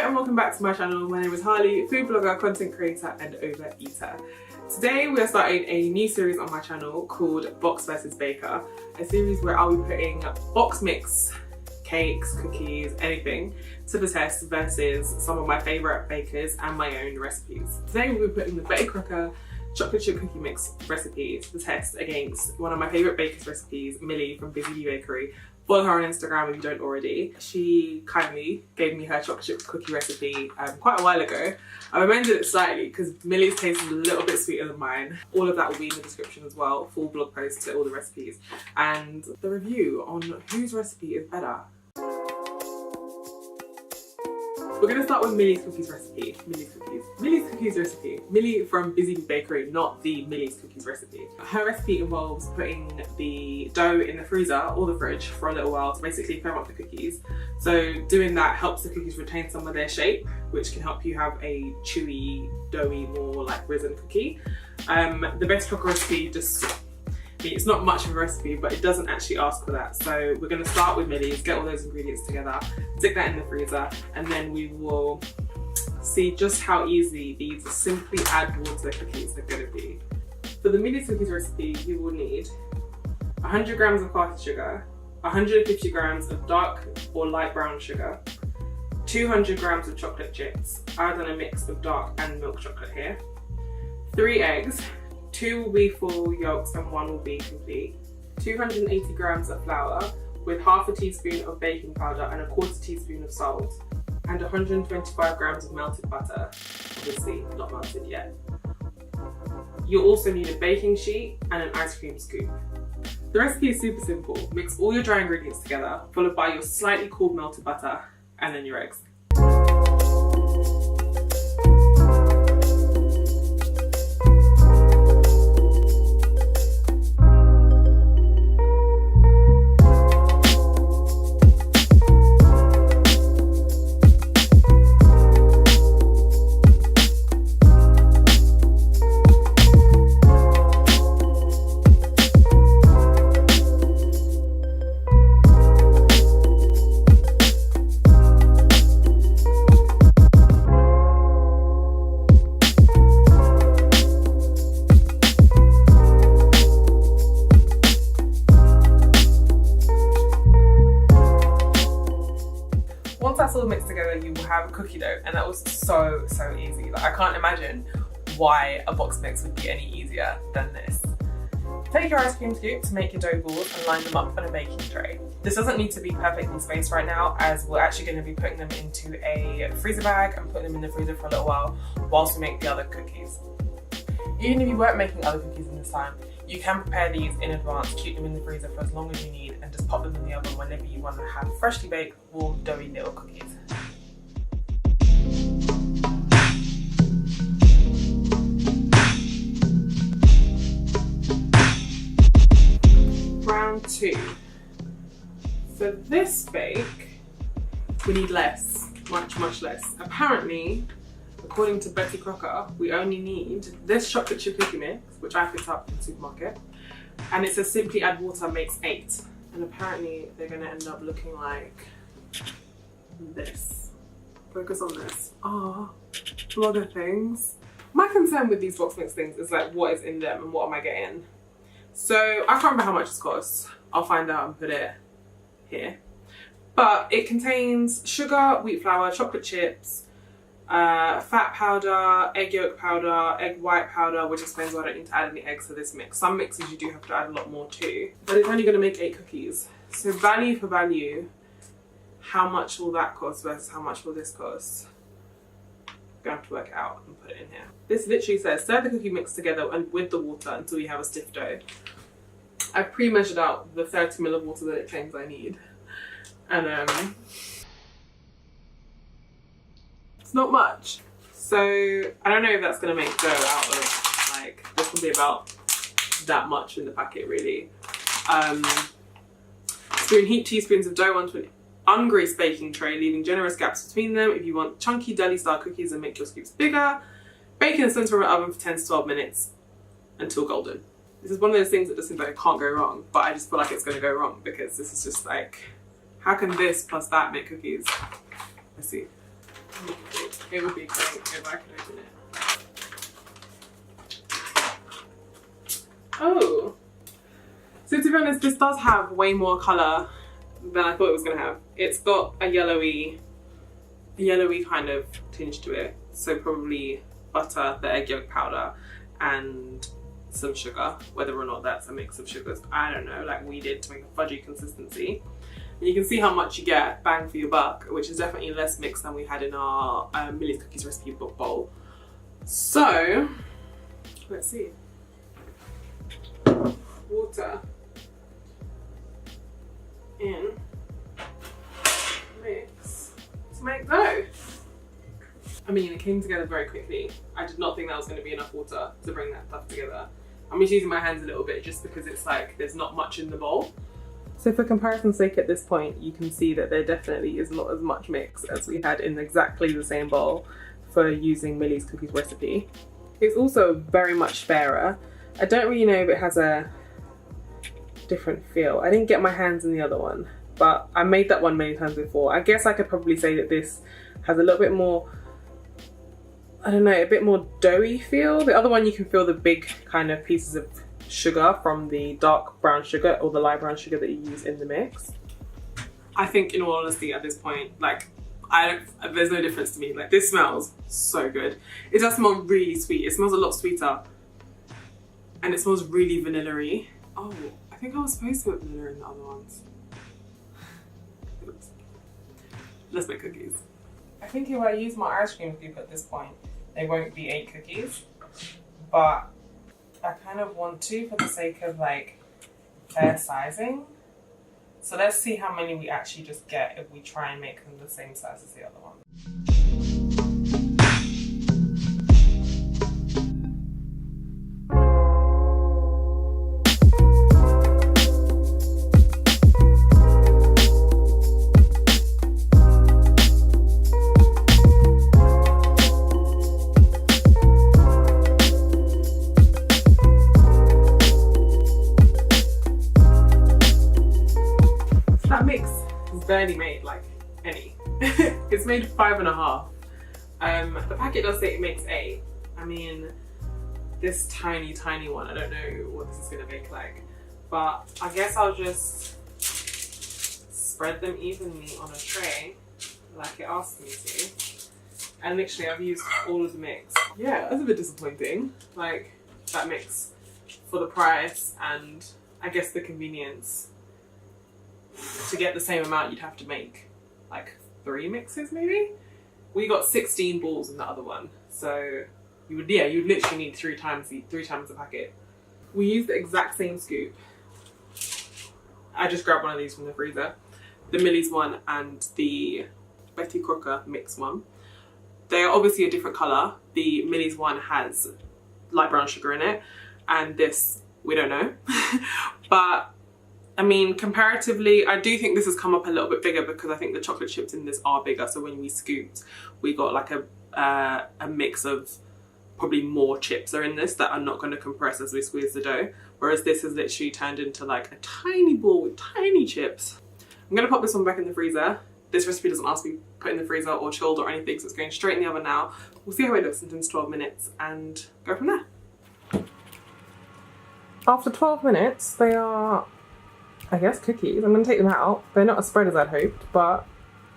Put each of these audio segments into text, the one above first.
and welcome back to my channel. My name is Harleigh, food blogger, content creator and overeater. Today we are starting a new series on my channel called Box vs Baker, a series where I'll be putting box mix cakes, cookies, anything to the test versus some of my favourite bakers and my own recipes. Today we'll be putting the Crocker chocolate chip cookie mix recipe to the test against one of my favourite baker's recipes, Millie from Busy Bee Bakery. Follow her on Instagram if you don't already. She kindly gave me her chocolate chip cookie recipe quite a while ago. I've amended it slightly because Millie's taste is a little bit sweeter than mine. All of that will be in the description as well, full blog post to all the recipes and the review on whose recipe is better. We're going to start with Millie's cookies recipe. Millie's cookies recipe. Millie from Busy Bee Bakery, not the Millie's cookies recipe. Her recipe involves putting the dough in the freezer or the fridge for a little while to basically firm up the cookies. So doing that helps the cookies retain some of their shape, which can help you have a chewy, doughy, more like risen cookie. The best Crocker recipe it's not much of a recipe, but it doesn't actually ask for that. So we're going to start with Millie's, get all those ingredients together, stick that in the freezer, and then we will see just how easy these simply add water cookies are going to be. For the Millie's cookies recipe, you will need 100 grams of powdered sugar, 150 grams of dark or light brown sugar, 200 grams of chocolate chips. I've done a mix of dark and milk chocolate here, 3 eggs, 2 will be full yolks and 1 will be complete, 280 grams of flour with half a teaspoon of baking powder and a quarter teaspoon of salt, and 125 grams of melted butter, obviously not melted yet. You'll also need a baking sheet and an ice cream scoop. The recipe is super simple. Mix all your dry ingredients together, followed by your slightly cooled melted butter, and then your eggs. Once that's all mixed together, you will have a cookie dough, and that was so easy. Like, I can't imagine why a box mix would be any easier than this. Take your ice cream scoop to make your dough balls and line them up on a baking tray. This doesn't need to be perfectly spaced right now, as we're actually going to be putting them into a freezer bag and putting them in the freezer for a little while whilst we make the other cookies. Even if you weren't making other cookies in this time, you can prepare these in advance, keep them in the freezer for as long as you need, and just pop them in the oven whenever you want to have freshly baked, warm, doughy little cookies. Round 2. For this bake, we need less, much less. Apparently, according to Betty Crocker, we only need this chocolate chip cookie mix, which I picked up in the supermarket, and it says simply add water makes 8. And apparently they're going to end up looking like this. Focus on this. Ah, blogger things. My concern with these box mix things is like, what is in them and what am I getting? So I can't remember how much this costs. I'll find out and put it here. But it contains sugar, wheat flour, chocolate chips, fat powder, egg yolk powder, egg white powder, which explains why I don't need to add any eggs to this mix. Some mixes you do have to add a lot more too, but it's only going to make 8 cookies. So value for value, how much will that cost versus how much will this cost? I'm going to have to work it out and put it in here. This literally says stir the cookie mix together and with the water until you have a stiff dough. I've pre-measured out the 30 ml of water that it claims I need, and it's not much. So I don't know if that's going to make dough out of, like, there's probably about that much in the packet really. Spoon heat teaspoons of dough onto an ungreased baking tray, leaving generous gaps between them. If you want chunky deli style cookies, and make your scoops bigger. Bake in the centre of an oven for 10 to 12 minutes until golden. This is one of those things that just seems like it can't go wrong, but I just feel like it's going to go wrong because this is just like, how can this plus that make cookies? Let's see. It would be great if I could open it. Oh! So to be honest, this does have way more colour than I thought it was going to have. It's got a yellowy kind of tinge to it. So probably butter, the egg yolk powder, and some sugar. Whether or not that's a mix of sugars, I don't know, like we did to make a fudgy consistency. And you can see how much you get bang for your buck, which is definitely less mix than we had in our Millie's Cookies recipe book bowl. So, let's see. Water in, mix to make dough. I mean, it came together very quickly. I did not think that was going to be enough water to bring that stuff together. I'm just using my hands a little bit just because it's like there's not much in the bowl. So for comparison's sake at this point, you can see that there definitely is not as much mix as we had in exactly the same bowl for using Millie's Cookies recipe. It's also very much fairer. I don't really know if it has a different feel. I didn't get my hands in the other one, but I made that one many times before. I guess I could probably say that this has a little bit more, I don't know, a bit more doughy feel. The other one you can feel the big kind of pieces of sugar from the dark brown sugar or the light brown sugar that you use in the mix. I think in all honesty at this point, like there's no difference to me. Like this smells so good. It does smell really sweet. It smells a lot sweeter and it smells really vanilla-y. Oh, I think I was supposed to put vanilla in the other ones. Oops. Let's make cookies. I think if I use my ice cream scoop at this point, they won't be 8 cookies, but I kind of want to for the sake of like fair sizing. So let's see how many we actually just get if we try and make them the same size as the other one. Barely made like any. It's made 5.5. The packet does say it makes 8. I mean, this tiny one, I don't know what this is gonna make like, but I guess I'll just spread them evenly on a tray like it asked me to. And literally I've used all of the mix. Yeah, that's a bit disappointing. Like that mix for the price and I guess the convenience. To get the same amount, you'd have to make like 3 mixes maybe. We got 16 balls in the other one, so you'd literally need 3 times the packet. We used the exact same scoop. I just grabbed one of these from the freezer, the Millie's one and the Betty Crocker mix one. They are obviously a different colour. The Millie's one has light brown sugar in it, and this we don't know, but. I mean, comparatively, I do think this has come up a little bit bigger because I think the chocolate chips in this are bigger. So when we scooped, we got like a mix of probably more chips are in this that are not going to compress as we squeeze the dough. Whereas this has literally turned into like a tiny ball with tiny chips. I'm going to pop this one back in the freezer. This recipe doesn't ask me put in the freezer or chilled or anything, so it's going straight in the oven now. We'll see how it looks in 10 to 12 minutes and go from there. After 12 minutes, they are, I guess, cookies. I'm going to take them out. They're not as spread as I'd hoped, but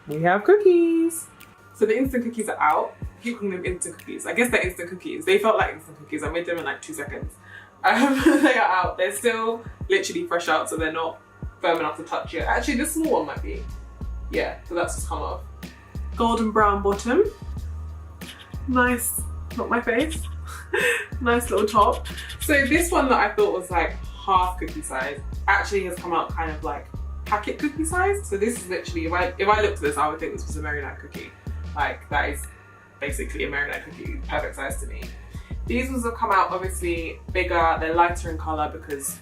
we have cookies. So the instant cookies are out. I keep calling them instant cookies. I guess they're instant cookies. They felt like instant cookies. I made them in like 2 seconds. They are out. They're still literally fresh out, so they're not firm enough to touch yet. Actually, this small one might be. Yeah, so that's just come off. Golden brown bottom. Nice, not my face. Nice little top. So this one that I thought was like half cookie size actually has come out kind of like packet cookie size. So this is literally, if I looked at this, I would think this was a Mary Night cookie. Like that is basically a Mary Night cookie, perfect size to me. These ones have come out obviously bigger, they're lighter in colour because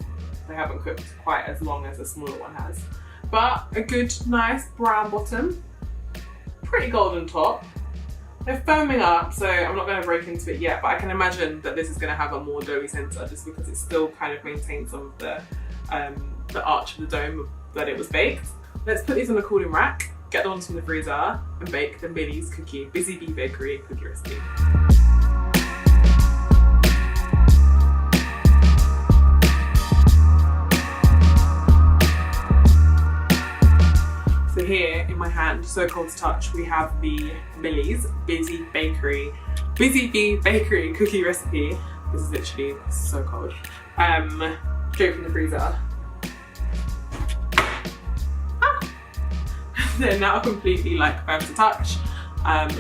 they haven't cooked quite as long as the smaller one has. But a good, nice brown bottom, pretty golden top. They're foaming up, so I'm not going to break into it yet, but I can imagine that this is going to have a more doughy centre just because it still kind of maintains some of the arch of the dome that it was baked. Let's put these on a cooling rack get the ones from the freezer and bake the Millie's cookie, Busy Bee Bakery cookie recipe. So here in my hand, so cold to touch, we have the Millie's Busy Bee Bakery cookie recipe. This is literally so cold. Straight from the freezer. They're now completely like firm to touch.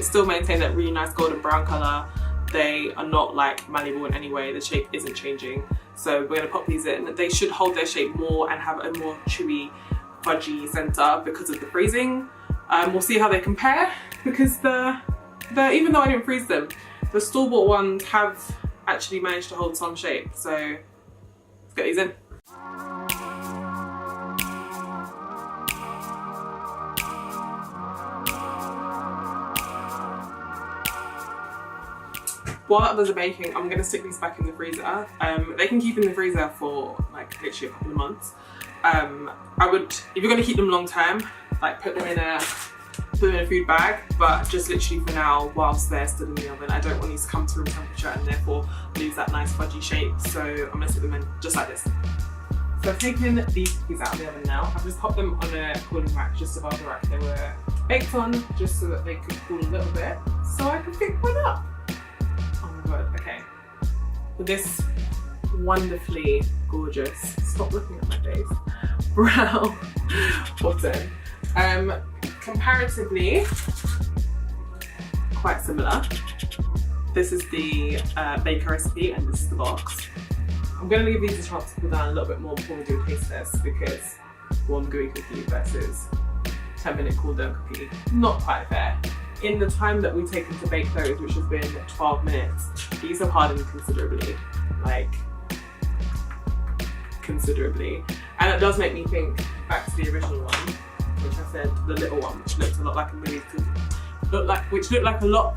Still maintain that really nice golden brown colour. They are not like malleable in any way. The shape isn't changing. So we're gonna pop these in. They should hold their shape more and have a more chewy, fudgy centre because of the freezing. We'll see how they compare because even though I didn't freeze them, the store-bought ones have actually managed to hold some shape. So let's get these in. While others are baking, I'm going to stick these back in the freezer. They can keep in the freezer for like literally a couple of months. I would, if you're going to keep them long term, like put them in a food bag, but just literally for now, whilst they're still in the oven, I don't want these to come to room temperature and therefore lose that nice fudgy shape. So I'm going to stick them in just like this. So I've taken these cookies out of the oven now. I've just popped them on a cooling rack just above the rack they were baked on, just so that they could cool a little bit, so I could pick one up. Okay, with this wonderfully gorgeous, stop looking at my face, brown bottom. Comparatively quite similar. This is the baker recipe and this is the box. I'm going to give these a chance to cool down a little bit more before we do a taste test because one gooey cookie versus 10-minute cool down cookie, not quite fair. In the time that we've taken to bake those, which has been 12 minutes, these have hardened considerably, like considerably. And it does make me think back to the original one, which I said, the little one, which looked a lot like a Millie's cookie, which looked like a lot,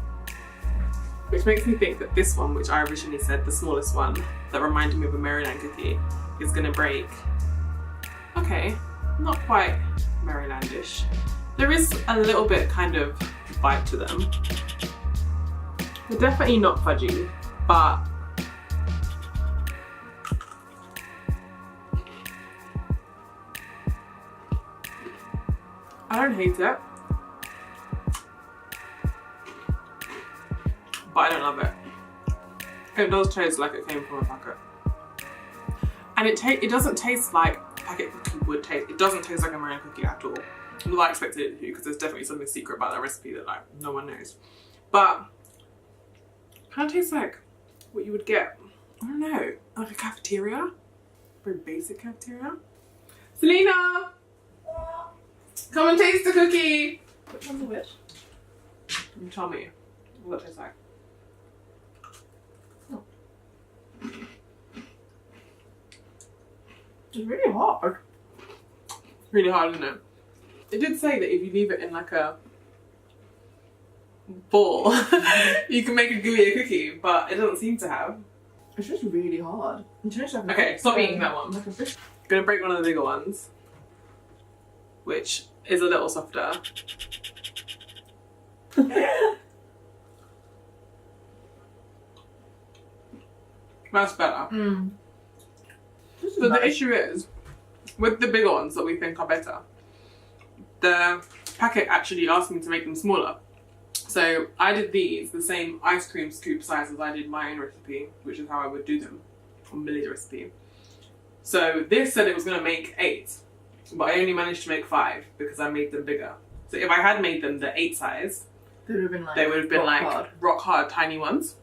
which makes me think that this one, which I originally said, the smallest one, that reminded me of a Maryland cookie, is gonna break. Okay, not quite Marylandish. There is a little bit kind of bite to them. They're definitely not fudgy, but I don't hate it, but I don't love it. It does taste like it came from a packet, and it doesn't taste like a packet cookie would taste. It doesn't taste like a American cookie at all. Well, I expected it to, because there's definitely something secret about that recipe that like no one knows. But it kind of tastes like what you would get, I don't know, like a cafeteria, very basic cafeteria. Selena, come and taste the cookie. Which one's the which? You tell me what it tastes like. Oh. It's really hard. Really hard, isn't it? It did say that if you leave it in like a ball, you can make a gooey cookie, but it doesn't seem to have. It's just really hard. Okay, stop eating that one. I'm gonna break one of the bigger ones, which is a little softer. That's better. But the issue is, with the bigger ones that we think are better, the packet actually asked me to make them smaller. So I did these the same ice cream scoop size as I did my own recipe, which is how I would do them on Millie's recipe. So this said it was going to make 8, but I only managed to make 5 because I made them bigger. So if I had made them the 8 size, they would have been like rock hard tiny ones.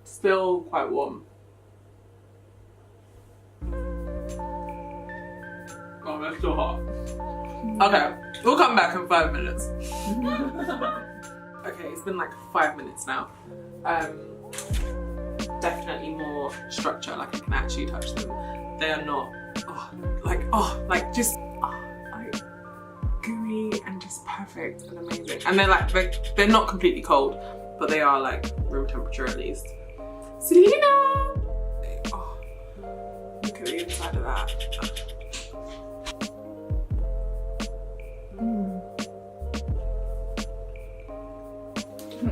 Still quite warm. Oh, they're still hot. Okay, we'll come back in 5 minutes. Okay, it's been like 5 minutes now. Definitely more structure, like I can actually touch them. They are not, gooey and just perfect and amazing. And they're not completely cold, but they are like room temperature at least. Selena! Oh, look at the inside of that.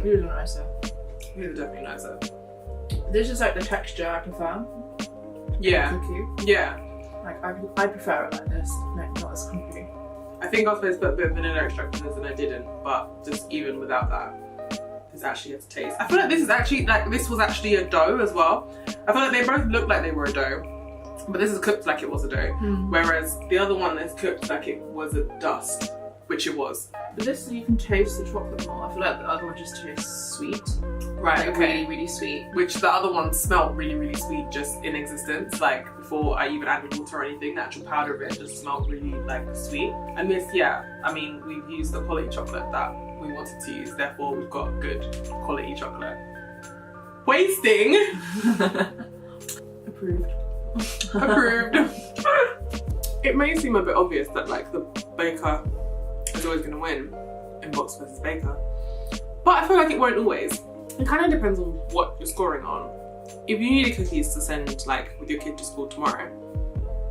These are nicer. These are definitely nicer. This is like the texture I prefer. Yeah. Cookie. Yeah. Like I prefer it like this, not as cookie. I think I was supposed to put a bit of vanilla extract in this and I didn't, but just even without that, this actually has a taste. I feel like this is actually, like, this was actually a dough as well. I feel like they both look like they were a dough, but this is cooked like it was a dough. Whereas the other one is cooked like it was a dust, which it was. But this, you can taste the chocolate more. I feel like the other one just tastes sweet. Right, like, okay. Really, really sweet. Which the other one smelled really, really sweet just in existence. Like, before I even added water or anything, the actual powder of it just smelled really, like, sweet. And this, yeah, I mean, we've used the quality chocolate that we wanted to use, therefore we've got good quality chocolate. Wasting! Approved. Approved. It may seem a bit obvious that, like, the baker is always going to win in box versus baker, but I feel like it won't always. It kind of depends on what you're scoring on. If you needed cookies to send, like, with your kid to school tomorrow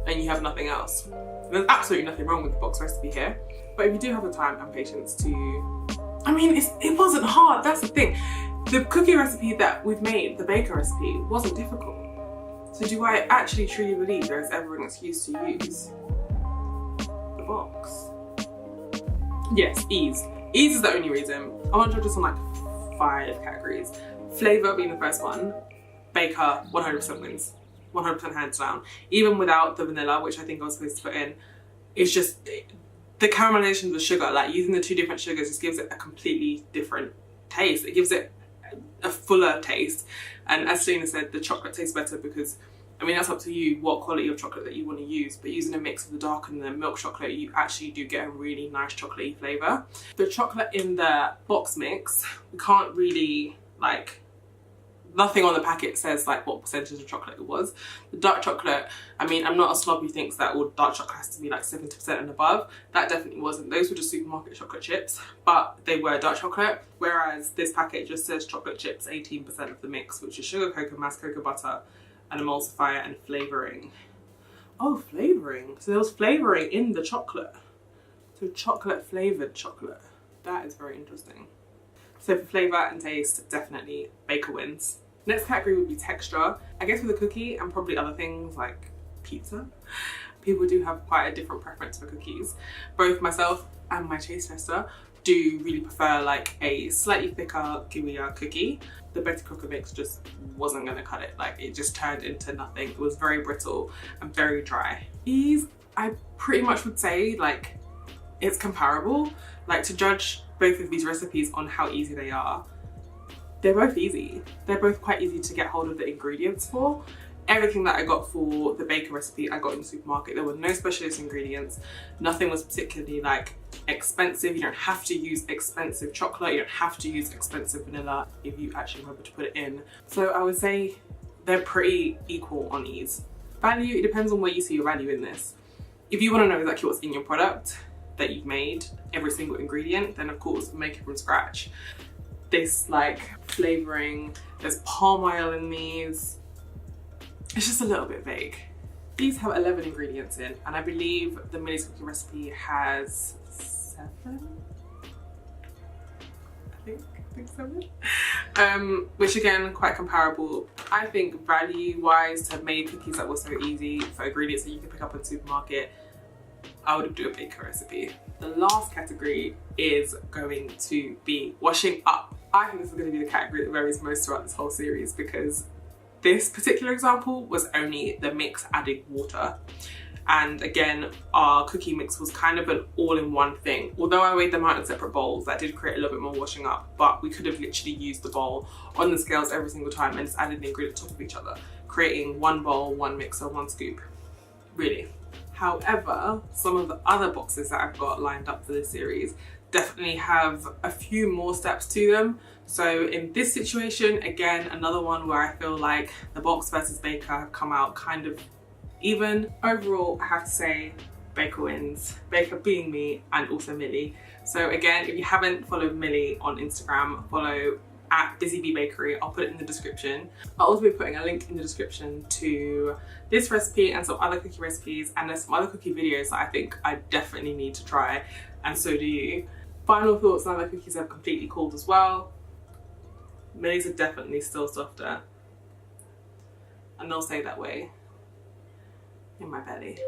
and you have nothing else, there's absolutely nothing wrong with the box recipe here. But if you do have the time and patience to, I mean, it wasn't hard, that's the thing. The cookie recipe that we've made, the baker recipe, wasn't difficult. So do I actually truly believe there is ever an excuse to use the box? Yes, ease. Ease is the only reason. I want to judge this on like 5 categories. Flavour being the first one. Baker 100% wins. 100% hands down. Even without the vanilla, which I think I was supposed to put in, it's just the caramelization of the sugar. Like, using the 2 different sugars just gives it a completely different taste. It gives it a fuller taste. And as Selena said, the chocolate tastes better because, I mean, that's up to you what quality of chocolate that you want to use, but using a mix of the dark and the milk chocolate, you actually do get a really nice chocolatey flavour. The chocolate in the box mix, we can't really, like, nothing on the packet says like what percentage of chocolate it was. The dark chocolate, I mean, I'm not a snob who thinks that all dark chocolate has to be like 70% and above. That definitely wasn't. Those were just supermarket chocolate chips, but they were dark chocolate. Whereas this packet just says chocolate chips, 18% of the mix, which is sugar, cocoa mass, cocoa butter, an emulsifier and flavouring. Oh, flavouring. So there was flavouring in the chocolate. So chocolate flavoured chocolate. That is very interesting. So for flavour and taste, definitely baker wins. Next category would be texture. I guess with a cookie and probably other things like pizza, people do have quite a different preference for cookies. Both myself and my taste tester do really prefer like a slightly thicker, gooier cookie. The Betty Crocker mix just wasn't gonna cut it. Like, it just turned into nothing. It was very brittle and very dry. These, I pretty much would say like it's comparable. Like, to judge both of these recipes on how easy they are, they're both easy. They're both quite easy to get hold of the ingredients for. Everything that I got for the baker recipe, I got in the supermarket. There were no specialist ingredients. Nothing was particularly like expensive. You don't have to use expensive chocolate. You don't have to use expensive vanilla if you actually remember to put it in. So I would say they're pretty equal on ease. Value, it depends on where you see your value in this. If you want to know exactly what's in your product that you've made, every single ingredient, then of course make it from scratch. This like flavouring, there's palm oil in these. It's just a little bit vague. These have 11 ingredients in, and I believe the Millie's cookie recipe has 7? I think 7. Which again, quite comparable. I think value-wise, to have made cookies that were so easy for ingredients that you can pick up in the supermarket, I would do a baker recipe. The last category is going to be washing up. I think this is going to be the category that varies most throughout this whole series, because this particular example was only the mix adding water. And again, our cookie mix was kind of an all-in-one thing. Although I weighed them out in separate bowls, that did create a little bit more washing up, but we could have literally used the bowl on the scales every single time and just added the ingredients on top of each other, creating one bowl, one mixer, one scoop, really. However, some of the other boxes that I've got lined up for this series definitely have a few more steps to them. So in this situation, again, another one where I feel like the box versus baker have come out kind of even. Overall, I have to say baker wins. Baker being me and also Millie. So again, if you haven't followed Millie on Instagram, follow at Busy Bee Bakery. I'll put it in the description. I'll also be putting a link in the description to this recipe and some other cookie recipes, and there's some other cookie videos that I think I definitely need to try, and so do you. Final thoughts, now that cookies have completely cooled as well. Millie's are definitely still softer. And they'll stay that way in my belly.